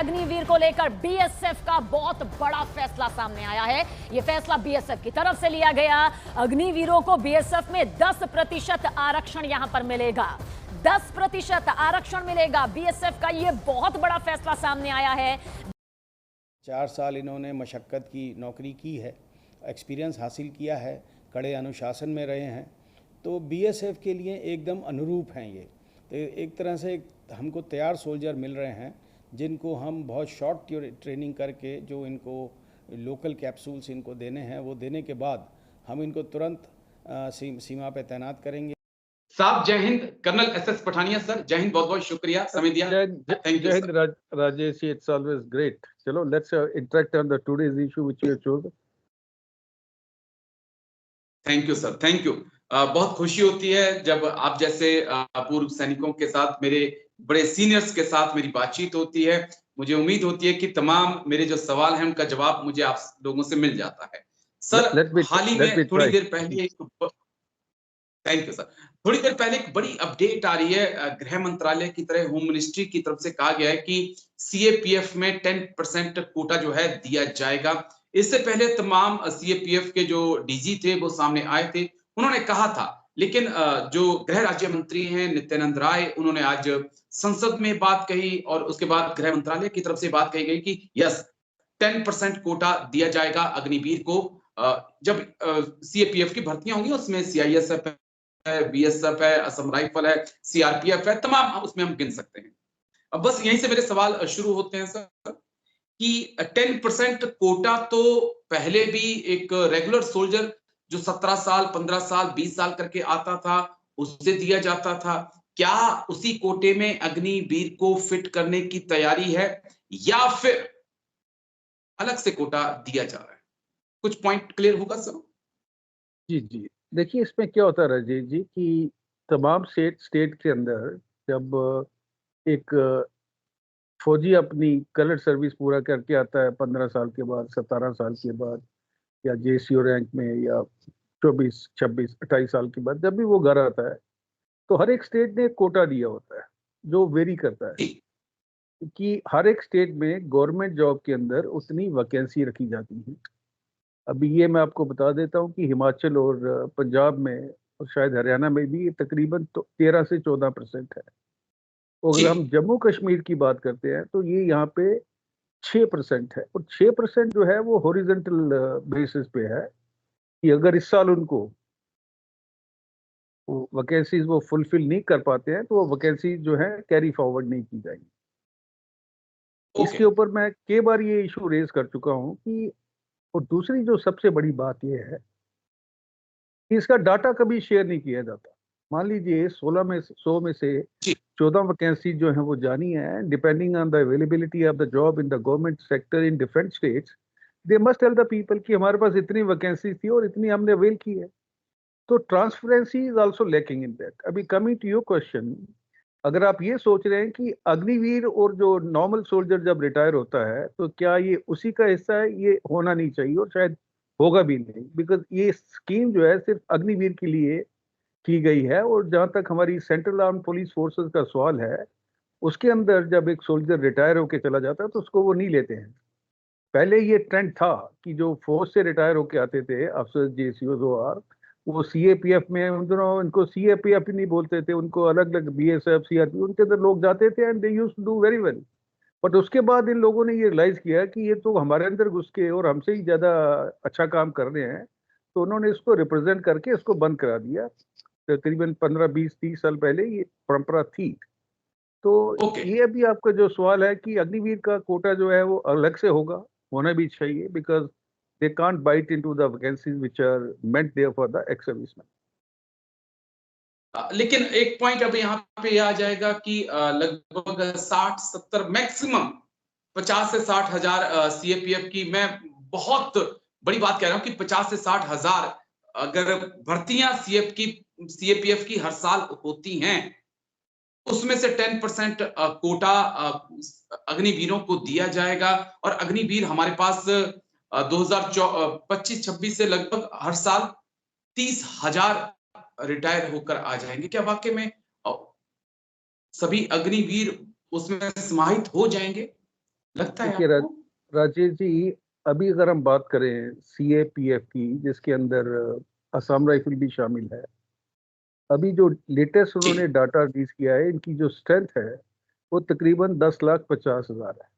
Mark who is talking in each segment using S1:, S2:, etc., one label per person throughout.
S1: अग्निवीर को लेकर बीएसएफ का बहुत बड़ा फैसला सामने आया है। यह फैसला बीएसएफ की तरफ से लिया गया। अग्निवीरों को बीएसएफ में 10% आरक्षण यहां पर मिलेगा। 10% आरक्षण मिलेगा। बीएसएफ का यह बहुत बड़ा फैसला सामने आया है।
S2: 4 साल इन्होंने मशक्क़त की नौकरी की है, एक्सपीरियंस हासिल किया है, कड़े अनुशासन में रहे हैं, तो बीएसएफ के लिए एकदम अनुरूप हैं ये। तो एक तरह से हमको तैयार सोल्जर मिल रहे हैं जिनको हम बहुत शॉर्ट ट्रेनिंग करके जो इनको लोकल कैप्सूल्स इनको देने हैं, वो देने के बाद हम इनको तुरंत सीमा पे तैनात करेंगे।
S3: साहब जय Hind. Colonel SS Pathania sir, जय हिंद, बहुत बहुत शुक्रिया समय दिया।
S4: Jai Hind, Rajesh, it's always great. Chalo, let's interact on the today's issue which you have chosen.
S3: Thank you sir, thank you. बहुत खुशी होती है जब आप जैसे पूर्व सैनिकों के साथ, मेरे बड़े सीनियर्स के साथ मेरी बातचीत होती है। मुझे उम्मीद होती है कि तमाम मेरे जो सवाल हैं उनका जवाब मुझे आप लोगों से मिल जाता है। सर हाल ही में थोड़ी देर पहले थैंक यू सर, थोड़ी देर पहले एक बड़ी अपडेट आ रही है। गृह मंत्रालय की तरह होम मिनिस्ट्री की तरफ से कहा गया है कि सीएपीएफ में 10% कोटा जो है दिया जाएगा। इससे पहले तमाम सीएपीएफ के जो डीजी थे वो सामने आए थे, उन्होंने कहा था, लेकिन जो गृह राज्य मंत्री हैं नित्यानंद राय, उन्होंने आज संसद में बात कही और उसके बाद गृह मंत्रालय की तरफ से बात कही गई कि यस 10% कोटा दिया जाएगा अग्निवीर को। जब सीएपीएफ की भर्तियां होंगी उसमें सीआईएसएफ है, बीएसएफ है, असम राइफल है, सीआरपीएफ है, तमाम उसमें हम गिन सकते हैं। अब बस यहीं से मेरे सवाल शुरू होते हैं सर कि 10% कोटा तो पहले भी एक रेगुलर सोल्जर जो 17 साल 15 साल 20 साल करके आता था उससे दिया जाता था। क्या उसी कोटे में अग्निवीर को फिट करने की तैयारी है या फिर अलग से कोटा दिया जा रहा है? कुछ पॉइंट क्लियर होगा सर?
S4: जी, देखिए इसमें क्या होता है राजेश जी कि तमाम स्टेट के अंदर जब एक फौजी अपनी कलर सर्विस पूरा करके आता है 15 साल के बाद, 17 साल के बाद, या जेसीओ रैंक में, या 24, 26, 28 साल के बाद जब भी वो घर आता है, तो हर एक स्टेट ने एक कोटा दिया होता है जो वेरी करता है कि हर एक स्टेट में गवर्नमेंट जॉब के अंदर उतनी वैकेंसी रखी जाती है। अभी ये मैं आपको बता देता हूँ कि हिमाचल और पंजाब में और शायद हरियाणा में भी तकरीबन 13 से 14% है। और अगर हम जम्मू कश्मीर की बात करते हैं तो ये यहाँ पे 6% है। और 6% जो है वो हॉरिजॉन्टल बेसिस पे है कि अगर इस साल उनको वैकेंसीज वो फुलफिल नहीं कर पाते हैं तो वो वैकेंसी जो है कैरी फॉरवर्ड नहीं की जाएगी। इसके ऊपर मैं कई बार ये इशू रेज कर चुका हूँ कि, और दूसरी जो सबसे बड़ी बात ये है कि इसका डाटा कभी शेयर नहीं किया जाता। मान लीजिए 100 में से 14 वैकेंसी जो है वो जानी है, depending on the availability of the job in the government sector in different states, they must tell the people कि हमारे पास इतनी वैकेंसी थी और इतनी हमने अवेल की है। तो transparency is also lacking in that. अभी कमिंग टू योर क्वेश्चन, अगर आप ये सोच रहे हैं कि अग्निवीर और जो नॉर्मल सोल्जर जब रिटायर होता है तो क्या ये उसी का हिस्सा है, ये होना नहीं चाहिए और शायद होगा भी नहीं, बिकॉज ये स्कीम जो है सिर्फ अग्निवीर के लिए की गई है। और जहां तक हमारी सेंट्रल आर्म पुलिस फोर्सेस का सवाल है, उसके अंदर जब एक सोल्जर रिटायर होकर चला जाता है तो उसको वो नहीं लेते हैं। पहले ये ट्रेंड था कि जो फौज से रिटायर होके आते थे अफसर, जेसीओ, वो सीएपीएफ में, उन दोनों इनको सीएपीएफ ही नहीं बोलते थे, उनको अलग अलग बीएसएफ, सीआरपी, उनके अंदर लोग जाते थे and they used to do very well. But उसके बाद इन लोगों ने ये रियलाइज किया कि ये तो हमारे अंदर घुस के और हमसे ही ज्यादा अच्छा काम कर रहे हैं, तो उन्होंने इसको रिप्रेजेंट करके इसको बंद करा दिया। तकरीबन 15, 20, 30 साल पहले ये परंपरा थी। तो ये अभी आपका जो सवाल है कि अग्निवीर का कोटा जो है वो अलग से होगा, होना भी चाहिए, because they can't bite into the vacancies which are meant there for the ex-servicemen.
S3: लेकिन एक पॉइंट अब यहाँ पे आ जाएगा कि लगभग 60-70 मैक्सिमम 50 से 60 हजार सीएपीएफ की, मैं बहुत बड़ी बात कह रहा हूँ कि 50 से 60 हजार अगर भर्तियां सीएपीएफ की हर साल होती हैं, उसमें से 10% कोटा अग्निवीरों को दिया जाएगा। और अग्निवीर हमारे पास 2025-26 से लगभग हर साल 30,000 रिटायर होकर आ जाएंगे। क्या वाकई में सभी अग्निवीर उसमें समाहित हो जाएंगे? लगता है
S4: देखिए
S3: आपको?
S4: राजेश जी, अभी अगर हम बात करें सीएपीएफ की, जिसके अंदर असम राइफल भी शामिल है, अभी जो लेटेस्ट
S3: जी
S4: उन्होंने डाटा रिलीज किया है, इनकी जो स्ट्रेंथ है वो तकरीबन 10,50,000 है।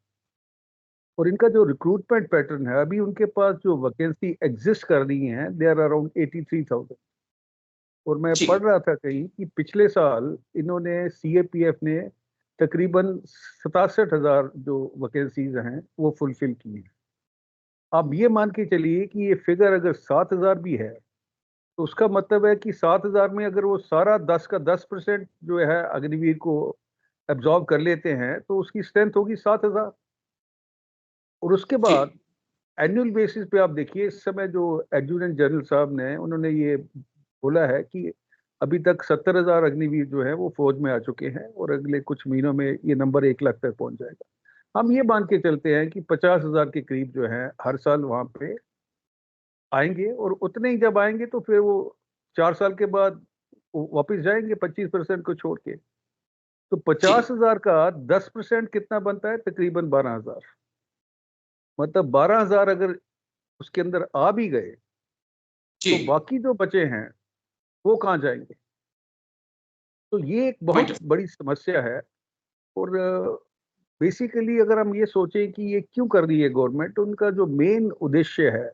S4: और इनका जो रिक्रूटमेंट पैटर्न है, अभी उनके पास जो वैकेंसी एग्जिस्ट कर रही हैं, दे आर अराउंड 83,000। और मैं
S3: जी
S4: पढ़ रहा था कहीं कि पिछले साल इन्होंने सीएपीएफ ने तकरीबन 67,000 जो वैकेंसीज हैं वो फुलफिल की हैं। आप ये मान के चलिए कि ये फिगर अगर 7,000 भी है, तो उसका मतलब है कि 7,000 में अगर वो सारा 10 का 10% जो है अग्निवीर को एब्जॉर्ब कर लेते हैं, तो उसकी स्ट्रेंथ होगी 7,000। और उसके
S3: जी
S4: बाद एनुअल बेसिस पे आप देखिए, इस समय जो एडजुटेंट जनरल साहब ने उन्होंने ये बोला है कि अभी तक 70,000 अग्निवीर जो है वो फौज में आ चुके हैं, और अगले कुछ महीनों में ये नंबर 1 लाख तक पहुंच जाएगा। हम ये मान के चलते हैं कि 50,000 के करीब जो है हर साल वहां पे आएंगे, और उतने ही जब आएंगे तो फिर वो 4 साल के बाद वो वापस जाएंगे 25% को छोड़ के। तो
S3: जी
S4: 50,000 का 10% कितना बनता है? तकरीबन 12,000। मतलब 12,000 अगर उसके अंदर आ भी गए,
S3: जी
S4: तो बाकी जो बचे हैं वो कहाँ जाएंगे? तो ये एक
S3: पॉइंट
S4: बहुत बड़ी समस्या है। और बेसिकली अगर हम ये सोचें कि ये क्यों कर रही है गवर्नमेंट, उनका जो मेन उद्देश्य है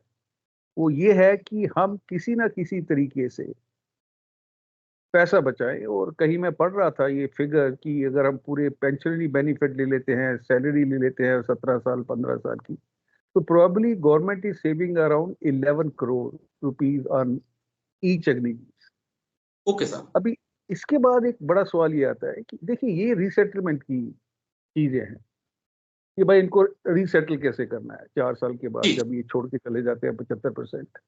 S4: वो ये है कि हम किसी ना किसी तरीके से पैसा बचाएं। और कहीं मैं पढ़ रहा था ये फिगर कि अगर हम पूरे पेंशनरी बेनिफिट ले लेते हैं, सैलरी ले लेते हैं 17 साल 15 साल की, तो probably government is saving around 11 crore rupees on each Agniveer.
S3: Okay sir.
S4: अभी इसके बाद एक बड़ा सवाल ये आता है कि देखिए, ये रीसेटलमेंट की चीजें हैं कि भाई इनको रीसेटल कैसे करना है 4 साल के बाद
S3: जी
S4: जब ये छोड़ के चले जाते हैं 75%।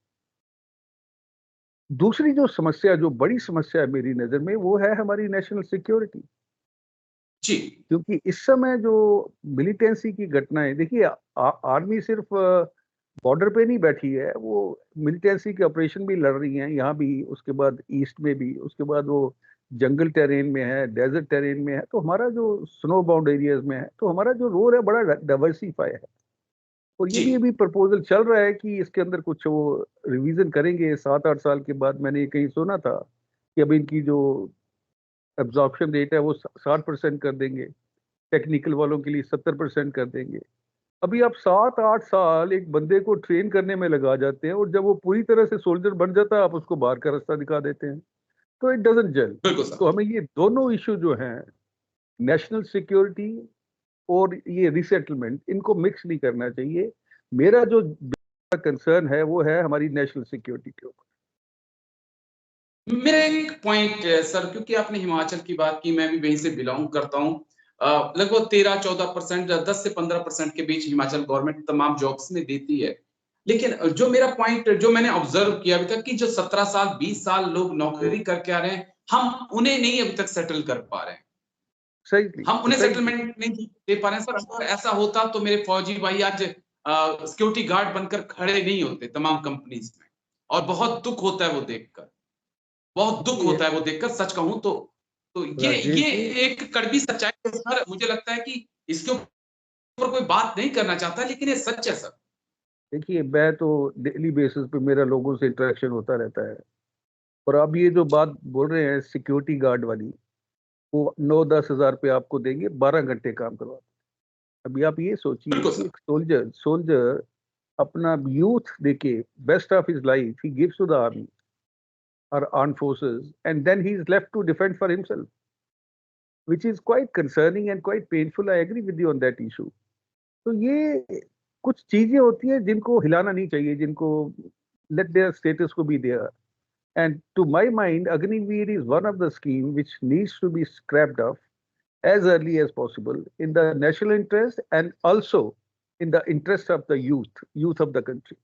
S4: दूसरी जो समस्या, जो बड़ी समस्या है मेरी नजर में, वो है हमारी नेशनल सिक्योरिटी।
S3: जी
S4: क्योंकि इस समय जो मिलिटेंसी की घटनाएं, देखिए आर्मी सिर्फ बॉर्डर पे नहीं बैठी है, वो मिलिटेंसी के ऑपरेशन भी लड़ रही हैं यहाँ भी, उसके बाद ईस्ट में भी, उसके बाद वो जंगल टेरेन में है, डेजर्ट टेरेन में है, तो हमारा जो स्नो बाउंड एरियाज में है, तो हमारा जो रोल है बड़ा डाइवर्सिफाई है। और ये
S3: जी
S4: भी अभी प्रपोजल चल रहा है कि इसके अंदर कुछ वो रिवीजन करेंगे 7-8 साल के बाद। मैंने ये कहीं सुना था कि अभी इनकी जो एब्जॉर्प्शन रेट है वो 60% कर देंगे, टेक्निकल वालों के लिए 70% कर देंगे। अभी आप 7-8 साल एक बंदे को ट्रेन करने में लगा जाते हैं, और जब वो पूरी तरह से सोल्जर बन जाता है, आप उसको बाहर का रास्ता दिखा देते हैं। तो इट डजंट जेल।
S3: बिल्कुल सर।
S4: तो हमें ये दोनों इशू जो हैं, नेशनल सिक्योरिटी और ये रिसेटलमेंट, इनको मिक्स नहीं करना चाहिए। मेरा जो कंसर्न है वो है हमारी नेशनल सिक्योरिटी के ऊपर।
S3: मेरा एक पॉइंट सर, क्योंकि आपने हिमाचल की बात की, मैं भी वहीं से बिलोंग करता हूँ। लगभग 13-14%, 10 से 15% के बीच हिमाचल गवर्नमेंट तमाम जॉब्स में देती है। लेकिन जो मेरा पॉइंट, जो मैंने ऑब्जर्व किया अभी तक, कि जो 17 साल 20 साल लोग नौकरी करके आ रहे हैं, हम उन्हें नहीं अभी तक सेटल कर पा रहे हैं।
S4: सही
S3: हम उन्हें
S4: सही।
S3: सेटलमेंट नहीं दे पा रहे हैं सर। अगर ऐसा होता तो मेरे फौजी भाई आज सिक्योरिटी गार्ड बनकर खड़े नहीं होते तमाम कंपनीज में। और बहुत दुख होता है वो देखकर, बहुत दुख
S4: ये
S3: होता है वो देखकर, सच कहूं तो। तो
S4: राजेश
S3: ये
S4: जी,
S3: एक कड़वी सच्चाई है सर। मुझे लगता है कि इसके ऊपर कोई बात नहीं करना चाहता, लेकिन ये सच है सर।
S4: देखिए मैं तो डेली बेसिस पे मेरा लोगों से इंटरेक्शन होता रहता है। और अब ये जो बात बोल रहे हैं सिक्योरिटी गार्ड वाली, वो 9-10 हज़ार पे आपको देंगे, 12 घंटे काम करवाते। अभी आप ये सोचिए
S3: बिल्कुल
S4: कि
S3: सर।
S4: एक सोल्जर सोल्जर अपना यूथ देके, best of his life he gives to the army और arm forces, and then he is left to defend for himself, which is quite concerning and quite painful. I agree with you on that issue. तो ये कुछ चीजें होती हैं जिनको हिलाना नहीं चाहिए, जिनको let their status को be there. And to my mind, Agniveer is one of the scheme which needs to be scrapped off as early as possible in the national interest and also in the interest of the youth of the country.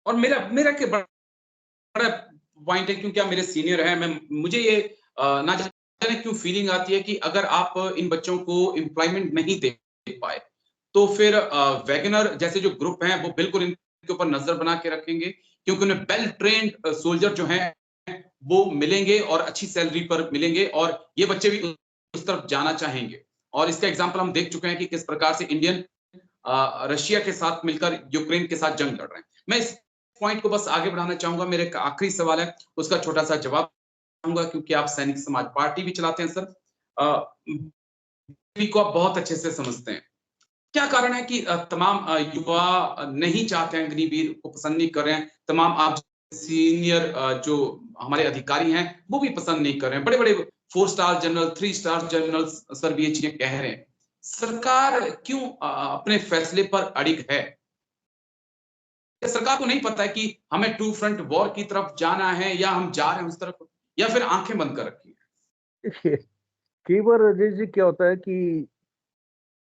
S3: और मेरा मेरा के बड़ा point है, क्योंकि आप मेरे senior हैं, मैं मुझे ये ना जाने क्यों फीलिंग आती है कि अगर आप इन बच्चों को एम्प्लॉयमेंट नहीं दे पाए, तो फिर वैगनर जैसे जो ग्रुप हैं वो बिल्कुल इनके ऊपर नजर बना के रखेंगे, क्योंकि उन्हें वेल ट्रेन्ड सोल्जर जो हैं वो मिलेंगे और अच्छी सैलरी पर मिलेंगे, और ये बच्चे भी उस तरफ जाना चाहेंगे। और इसका एग्जाम्पल हम देख चुके हैं कि किस प्रकार से इंडियन रशिया के साथ मिलकर यूक्रेन के साथ जंग लड़ रहे हैं। मैं इस पॉइंट को बस आगे बढ़ाना चाहूंगा। मेरे आखिरी सवाल है, उसका छोटा सा जवाब चाहूंगा, क्योंकि आप सैनिक समाज पार्टी भी चलाते हैं सर, को आप बहुत अच्छे से समझते हैं। क्या कारण है कि तमाम युवा नहीं चाहते हैं, अग्निवीर को पसंद नहीं कर रहे हैं, तमाम आप सीनियर जो हमारे अधिकारी हैं वो भी पसंद नहीं कर रहे हैं, बड़े बड़े 4 star general 3 star general sir भी ये चीजें कह रहे हैं। सरकार क्यों अपने फैसले पर अड़िग है? सरकार को नहीं पता है कि हमें टू फ्रंट वॉर की तरफ जाना है, या हम जा रहे हैं उस तरफ, या फिर आंखें बंद कर रखी है?
S4: देखिए, कई बार अजय जी क्या होता है कि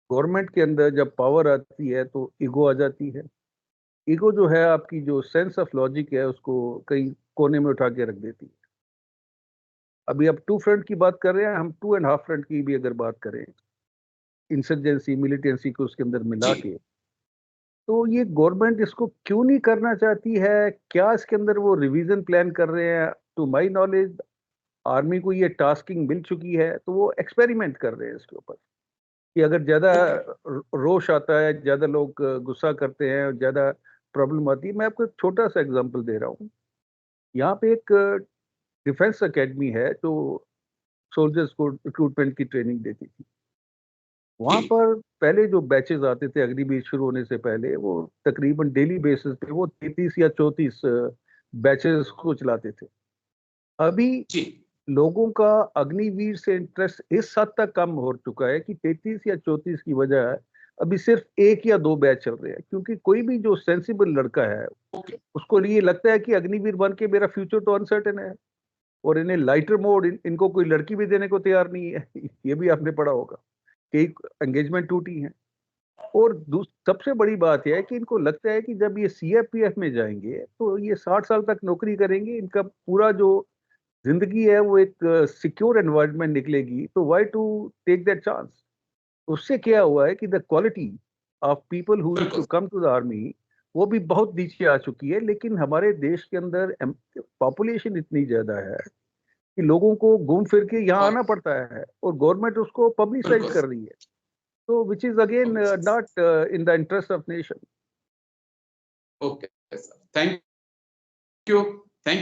S4: गवर्नमेंट के अंदर जब पावर आती है तो ईगो आ जाती है। ईगो जो है आपकी जो सेंस ऑफ लॉजिक है उसको कई कोने में उठा के रख देती है। अभी आप 2 फ्रंट की बात कर रहे हैं, हम 2.5 फ्रंट की भी अगर बात करें, इंसर्जेंसी मिलिटेंसी को उसके अंदर मिला के, तो ये गवर्नमेंट इसको क्यों नहीं करना चाहती है? क्या इसके अंदर वो रिवीजन प्लान कर रहे हैं? टू माय नॉलेज आर्मी को ये टास्किंग मिल चुकी है, तो वो एक्सपेरिमेंट कर रहे हैं इसके ऊपर कि अगर ज्यादा रोष आता है, ज्यादा लोग गुस्सा करते हैं, ज्यादा प्रॉब्लम आती है। मैं आपको एक छोटा सा एग्जांपल दे रहा हूँ। यहाँ पे एक डिफेंस एकेडमी है जो सोल्जर्स को रिक्रूटमेंट की ट्रेनिंग देती थी। वहां पर पहले जो बैचेस आते थे अग्निवीर शुरू होने से पहले, वो तकरीबन डेली बेसिस पे वो 33 या 34 बैचेस को चलाते थे। अभी लोगों का अग्निवीर से इंटरेस्ट इस हद तक कम हो चुका है कि 33 या 34 की वजह अभी सिर्फ 1 या 2 बैच चल रहे हैं, क्योंकि कोई भी जो सेंसिबल लड़का है उसको ये लगता है कि अग्निवीर बन के मेरा फ्यूचर तो अनसर्टेन है, और इन्हें लाइटर मोड इनको कोई लड़की भी देने को तैयार नहीं है। ये भी आपने पढ़ा होगा, कई एंगेजमेंट टूटी है। और सबसे बड़ी बात यह है कि इनको लगता है कि जब ये सीआरपीएफ में जाएंगे तो ये 60 साल तक नौकरी करेंगे, इनका पूरा जो जिंदगी है वो एक सिक्योर एनवायरनमेंट निकलेगी, तो why to take that chance. उससे क्या हुआ है कि the quality of people who to come to the army वो भी बहुत नीचे आ चुकी है। लेकिन हमारे देश के अंदर पॉपुलेशन इतनी ज्यादा है कि लोगों को घूम फिर के यहाँ आना पड़ता है, और गवर्नमेंट उसको पब्लिसाइज कर रही है, तो which is again not in the interest of nation.
S3: Okay sir, thank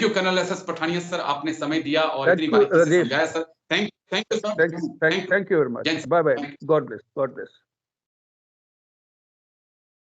S3: you colonel S S Pathania sir, आपने समय दिया और इतनी बारीकी से समझाया सर। Thank you sir.
S4: Thank you very much. Bye bye. God bless.